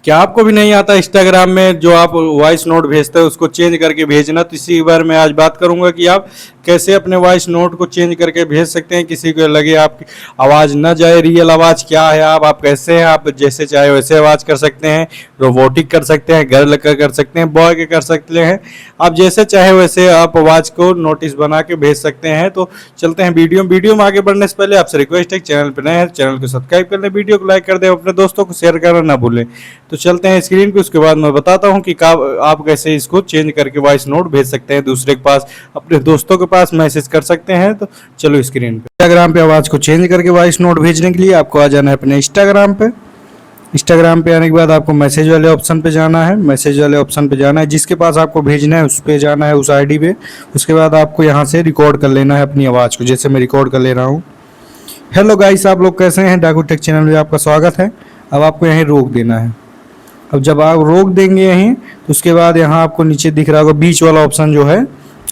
क्या आपको भी नहीं आता इंस्टाग्राम में जो आप वॉइस नोट भेजते हो उसको चेंज करके भेजना? तो इसी बारे में आज बात करूंगा कि आप कैसे अपने वॉइस नोट को चेंज करके भेज सकते हैं। किसी को लगे आपकी आवाज़ न जाए, रियल आवाज़ क्या है, आप कैसे हैं, आप जैसे चाहे वैसे आवाज़ कर सकते हैं, रोबोटिक कर सकते हैं, गर्ल कर सकते हैं, बॉय के कर सकते हैं। आप जैसे चाहे वैसे आप आवाज़ को नोटिस बना के भेज सकते हैं। तो चलते हैं वीडियो में आगे बढ़ने से पहले आपसे रिक्वेस्ट है, चैनल पर नए हैं चैनल को सब्सक्राइब कर लें, वीडियो को लाइक कर दें, अपने दोस्तों को शेयर करना ना भूलें। तो चलते हैं स्क्रीन पे, उसके बाद मैं बताता हूँ कि आप कैसे इसको चेंज करके वॉइस नोट भेज सकते हैं दूसरे के पास, अपने दोस्तों के पास मैसेज कर सकते हैं। तो चलो स्क्रीन पे, इंस्टाग्राम पे आवाज़ को चेंज करके वॉइस नोट भेजने के लिए आपको आ जाना है अपने इंस्टाग्राम पे। इंस्टाग्राम पे आने के बाद आपको मैसेज वाले ऑप्शन पे जाना है, मैसेज वाले ऑप्शन पे जाना है, जिसके पास आपको भेजना है उस पे जाना है, उस आईडी पे। उसके बाद आपको यहाँ से रिकॉर्ड कर लेना है अपनी आवाज़ को, जैसे मैं रिकॉर्ड कर ले रहा हूँ। हेलो गाइस, आप लोग कैसे हैं? डाकू टेक चैनल में आपका स्वागत है। अब आपको यहीं रोक देना है। अब जब आप रोक देंगे यहीं, तो उसके बाद यहाँ आपको नीचे दिख रहा होगा बीच वाला ऑप्शन जो है,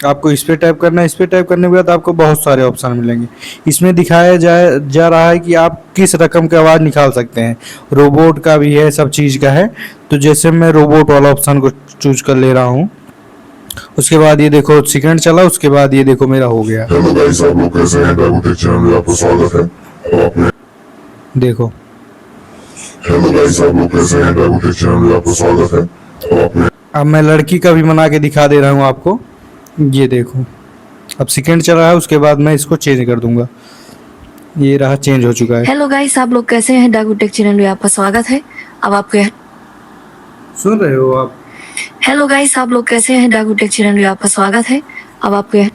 आपको इस पर टैप करना है। इस पर टैप करने के बाद आपको बहुत सारे ऑप्शन मिलेंगे। इसमें दिखाया जा रहा है कि आप किस रकम की आवाज़ निकाल सकते हैं। रोबोट का भी है, सब चीज़ का है। तो जैसे मैं रोबोट वाला ऑप्शन को चूज कर ले रहा हूँ। उसके बाद ये देखो सेकंड चला, उसके बाद ये देखो मेरा हो गया। हेलो गाइस, आप लोग कैसे हैं? डाकू टेक चैनल में आपका स्वागत है। अब आपने देखो, हेलो गाइस, आप लोग कैसे हैं? डाकू टेक चैनल में आपका स्वागत है। अब आपने अब मैं लड़की का भी बना के दिखा दे रहा हूँ आपको। ये देखो, अब सेकंड चल रहा है, उसके बाद मैं इसको चेंज कर दूंगा। ये रहा, चेंज हो चुका है। हेलो गाइस, आप लोग कैसे हैं? डाकू टेक चैनल में आपका स्वागत है। अब आपके सुन रहे हो आप? हेलो गाइस, आप लोग कैसे हैं? डाकू टेक चैनल में आपका स्वागत है। अब आपके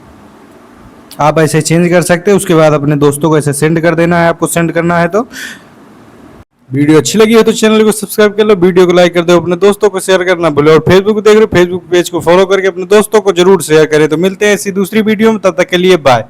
आप ऐसे चेंज कर सकते हैं। उसके बाद अपने दोस्तों को ऐसे सेंड कर देना है। आपको सेंड करना है तो वीडियो अच्छी लगी हो तो चैनल को सब्सक्राइब कर लो, वीडियो को लाइक कर दो, अपने दोस्तों को शेयर करना भूलो, और फेसबुक देख रहे हो फेसबुक पेज को फॉलो करके अपने दोस्तों को जरूर शेयर करें। तो मिलते हैं ऐसी दूसरी वीडियो में, तब तक के लिए बाय।